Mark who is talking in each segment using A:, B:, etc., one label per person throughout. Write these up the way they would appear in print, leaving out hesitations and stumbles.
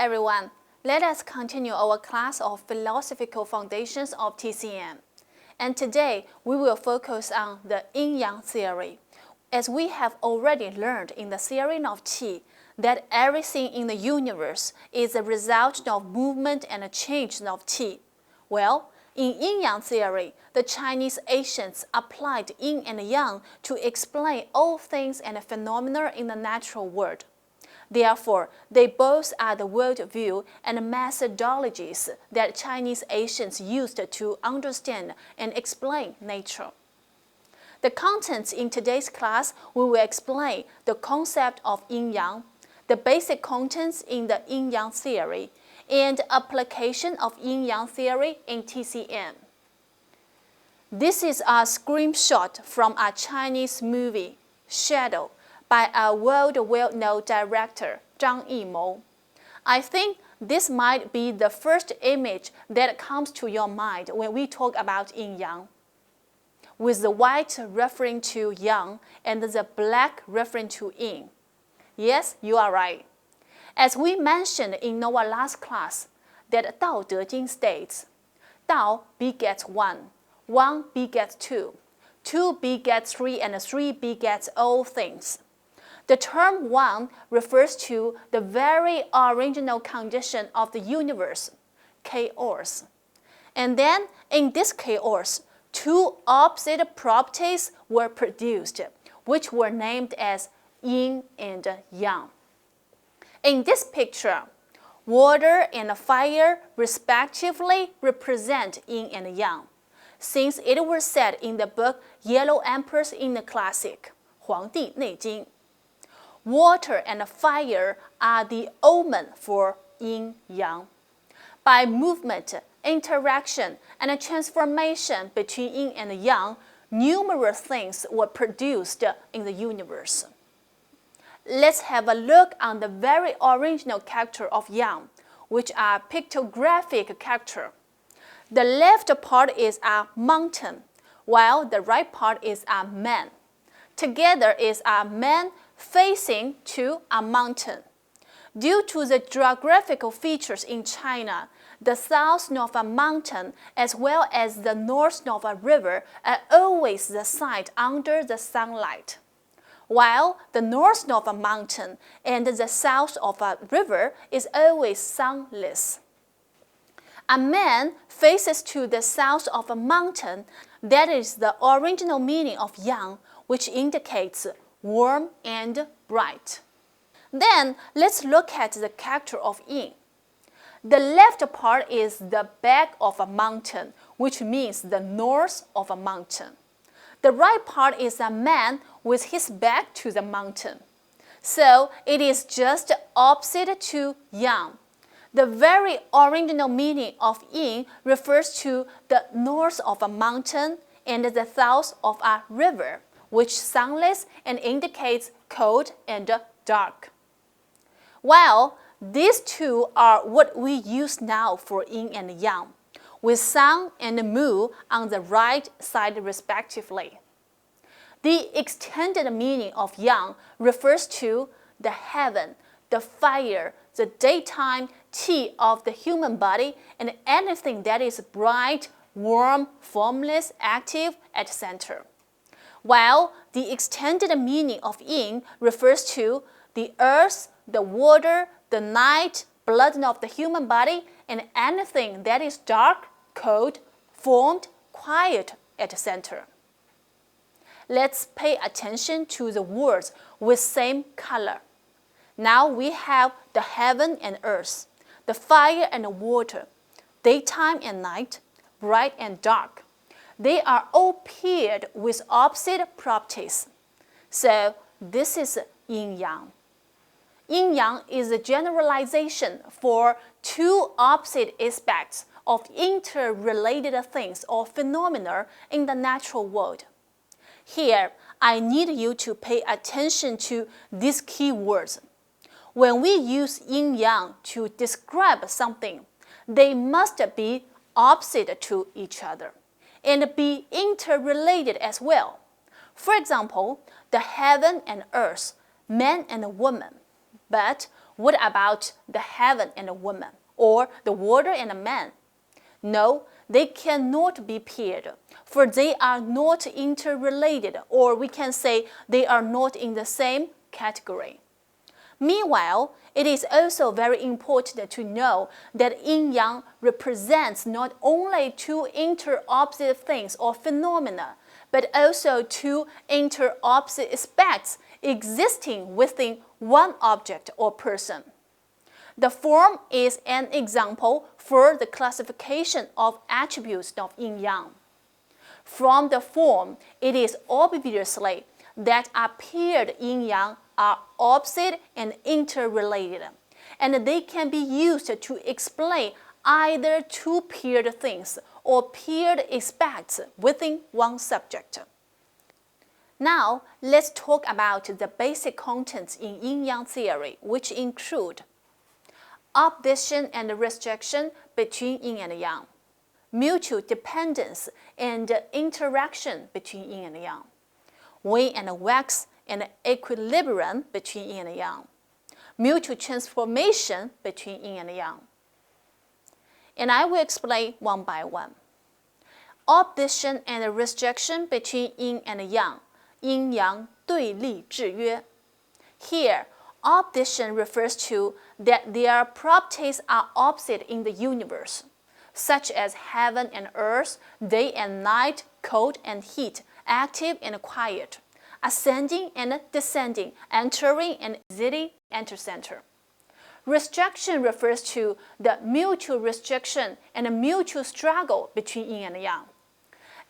A: everyone. Let us continue our class of Philosophical Foundations of TCM. And today, we will focus on the Yin Yang theory. As we have already learned in the theory of Qi, that everything in the universe is a result of movement and a change of Qi. Well, in Yin Yang theory, the Chinese ancients applied Yin and Yang to explain all things and phenomena in the natural world. Therefore, they both are the worldview and methodologies that Chinese ancients used to understand and explain nature. The contents in today's class we will explain the concept of Yin Yang, the basic contents in the Yin Yang theory, and application of Yin Yang theory in TCM. This is a screenshot from a Chinese movie, Shadow, by a world well-known director, Zhang Yimou. I think this might be the first image that comes to your mind when we talk about Yin Yang, with the white referring to Yang and the black referring to Yin. Yes, you are right. As we mentioned in our last class, that Dao De Jing states, Dao begets one, one begets two, two begets three, and three begets all things. The term one refers to the very original condition of the universe, chaos. And then, in this chaos, two opposite properties were produced, which were named as Yin and Yang. In this picture, water and fire respectively represent Yin and Yang, since it was said in the book Yellow Emperors in the Classic, 黄帝内经. Water and fire are the omen for Yin Yang. By movement, interaction, and transformation between Yin and Yang, numerous things were produced in the universe. Let's have a look on the very original character of Yang, which are pictographic character. The left part is a mountain, while the right part is a man. Together is a man facing to a mountain. Due to the geographical features in China, the south of a mountain as well as the north of a river are always the site under the sunlight, while the north of a mountain and the south of a river is always sunless. A man faces to the south of a mountain. That is the original meaning of Yang, which indicates warm and bright. Then let's look at the character of Yin. The left part is the back of a mountain, which means the north of a mountain. The right part is a man with his back to the mountain. So it is just opposite to Yang. The very original meaning of Yin refers to the north of a mountain and the south of a river, which sunless and indicates cold and dark. Well, these two are what we use now for Yin and Yang, with sun and moon on the right side respectively. The extended meaning of Yang refers to the heaven, the fire, the daytime Qi of the human body, and anything that is bright, warm, formless, active at center. While the extended meaning of Yin refers to the earth, the water, the night, blood of the human body, and anything that is dark, cold, formed, quiet at center. Let's pay attention to the words with same color. Now we have the heaven and earth, the fire and water, daytime and night, bright and dark. They are all paired with opposite properties. So this is Yin Yang. Yin Yang is a generalization for two opposite aspects of interrelated things or phenomena in the natural world. Here, I need you to pay attention to these key words. When we use Yin Yang to describe something, they must be opposite to each other and be interrelated as well. For example, the heaven and earth, man and woman. But what about the heaven and the woman, or the water and the man? No, they cannot be paired, for they are not interrelated, or we can say they are not in the same category. Meanwhile, it is also very important to know that yin-yang represents not only two inter-opposite things or phenomena, but also two inter-opposite aspects existing within one object or person. The form is an example for the classification of attributes of yin-yang. From the form, it is obviously that a paired yin-yang are opposite and interrelated, and they can be used to explain either two paired things or paired aspects within one subject. Now, let's talk about the basic contents in yin-yang theory, which include opposition and restriction between yin and yang, mutual dependence and interaction between yin and yang, wane-wax and equilibrium between yin and yang, mutual transformation between yin and yang. And I will explain one by one. Opposition and restriction between yin and yang, yin-yang 对立制约. Here, opposition refers to that their properties are opposite in the universe, such as heaven and earth, day and night, cold and heat, active and quiet, ascending and descending, entering and exiting, enter-center. Restriction refers to the mutual restriction and the mutual struggle between yin and yang.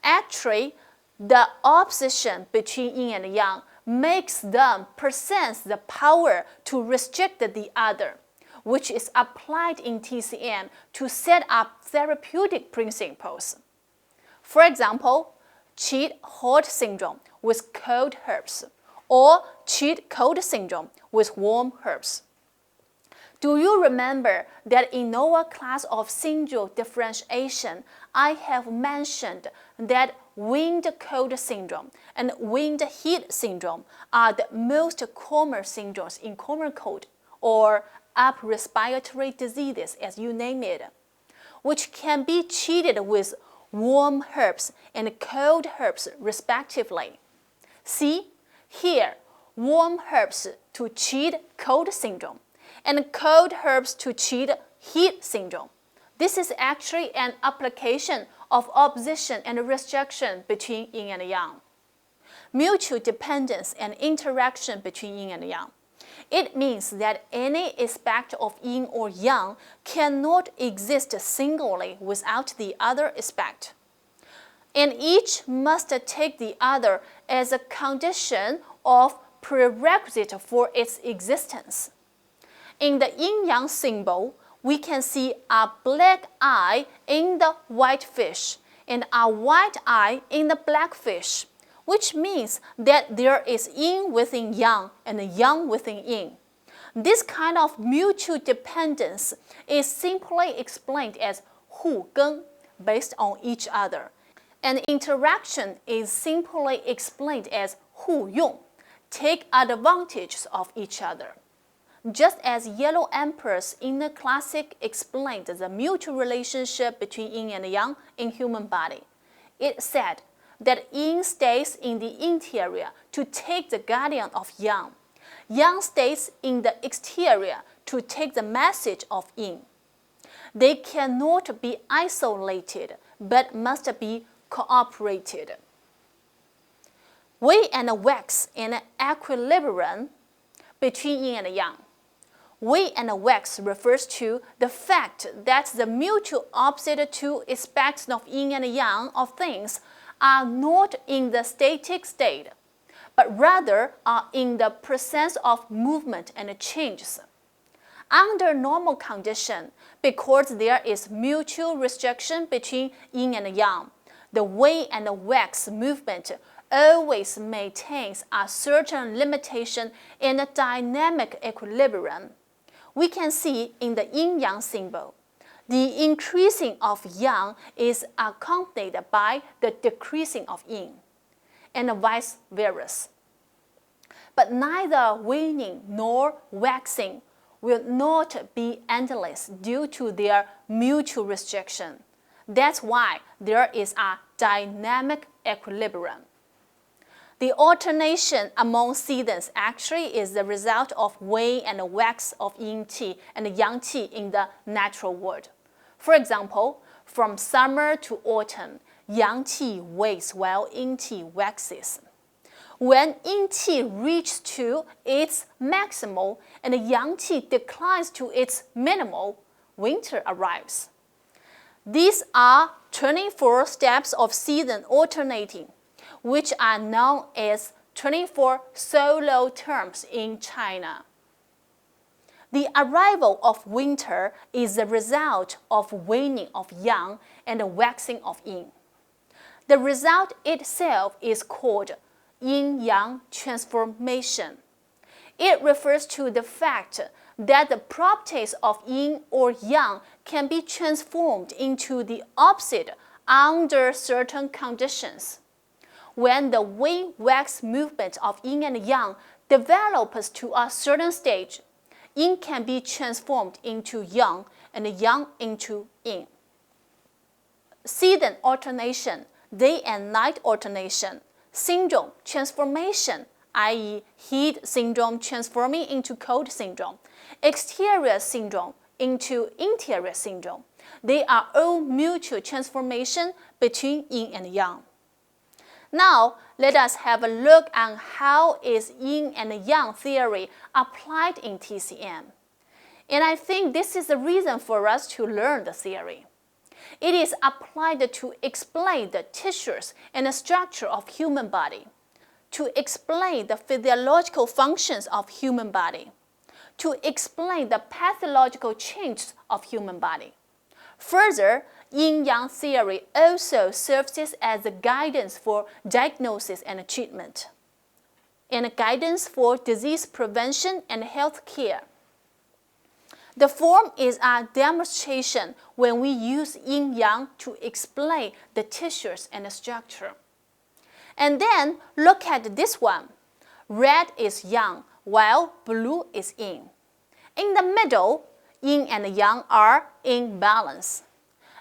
A: Actually, the opposition between yin and yang makes them possess the power to restrict the other, which is applied in TCM to set up therapeutic principles. For example, treat hot syndrome with cold herbs, or treat cold syndrome with warm herbs. Do you remember that in our class of syndrome differentiation, I have mentioned that wind-cold syndrome and wind-heat syndrome are the most common syndromes in common cold or upper respiratory diseases, as you name it, which can be treated with warm herbs and cold herbs respectively. See, here, warm herbs to treat cold syndrome and cold herbs to treat heat syndrome. This is actually an application of opposition and restriction between yin and yang. Mutual dependence and interaction between yin and yang. It means that any aspect of yin or yang cannot exist singly without the other aspect, and each must take the other as a condition of prerequisite for its existence. In the yin-yang symbol, we can see a black eye in the white fish and a white eye in the black fish, which means that there is yin within yang and yang within yin. This kind of mutual dependence is simply explained as 互根, based on each other, and interaction is simply explained as 互用, take advantage of each other. Just as Yellow Emperor's inner classic explained the mutual relationship between yin and yang in human body, it said that yin stays in the interior to take the guardian of yang. Yang stays in the exterior to take the message of yin. They cannot be isolated, but must be cooperated. Wane-wax in equilibrium between yin and yang. Wane-wax refers to the fact that the mutual opposite two aspects of yin and yang of things are not in the static state, but rather are in the process of movement and changes. Under normal condition, because there is mutual restriction between yin and yang, the wane-wax movement always maintains a certain limitation in the dynamic equilibrium. We can see in the yin-yang symbol, the increasing of yang is accompanied by the decreasing of yin, and vice versa. But neither waning nor waxing will not be endless due to their mutual restriction. That's why there is a dynamic equilibrium. The alternation among seasons actually is the result of wane and wax of yin qi and yang qi in the natural world. For example, from summer to autumn, yang qi wanes while yin qi waxes. When yin qi reaches to its maximal and yang qi declines to its minimal, winter arrives. These are 24 steps of season alternating, which are known as 24 solar terms in China. The arrival of winter is the result of waning of yang and waxing of yin. The result itself is called Yin Yang transformation. It refers to the fact that the properties of yin or yang can be transformed into the opposite under certain conditions. When the wane-wax movement of yin and yang develops to a certain stage, yin can be transformed into yang and yang into yin. Season alternation, day and night alternation, syndrome transformation, i.e. heat syndrome transforming into cold syndrome, exterior syndrome into interior syndrome. They are all mutual transformation between yin and yang. Now, let us have a look at how is yin and yang theory applied in TCM. And I think this is the reason for us to learn the theory. It is applied to explain the tissues and the structure of human body, to explain the physiological functions of human body, to explain the pathological changes of human body. Further, Yin-Yang theory also serves as a guidance for diagnosis and treatment, and a guidance for disease prevention and health care. The form is a demonstration when we use Yin-Yang to explain the tissues and the structure. And then look at this one. Red is yang, while blue is yin. In the middle, yin and yang are in balance.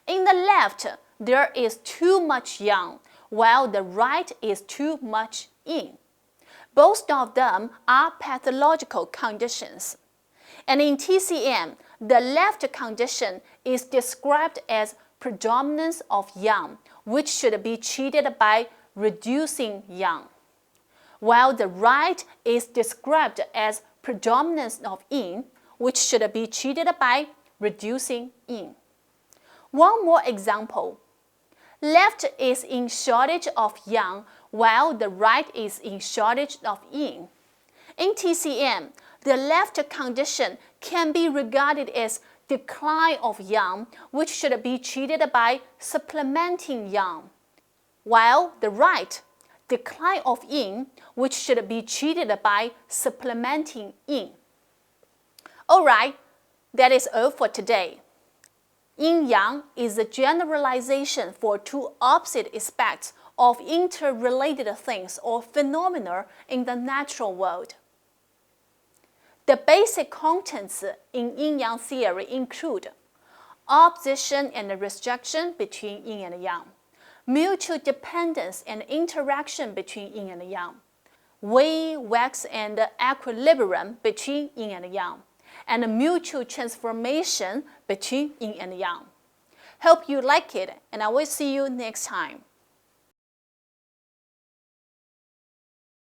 A: In the left, there is too much yang, while the right is too much yin. Both of them are pathological conditions. And in TCM, the left condition is described as predominance of yang, which should be treated by reducing yang, while the right is described as predominance of yin, which should be treated by reducing yin. One more example. Left is in shortage of yang, while the right is in shortage of yin. In TCM, the left condition can be regarded as decline of yang, which should be treated by supplementing yang, while the right, decline of yin, which should be treated by supplementing yin. Alright, that is all for today. Yin-Yang is a generalization for two opposite aspects of interrelated things or phenomena in the natural world. The basic contents in Yin-Yang theory include opposition and restriction between yin and yang, mutual dependence and interaction between yin and yang, wane-wax and equilibrium between yin and yang, and mutual transformation between yin and yang. Hope you like it, and I will see you next time.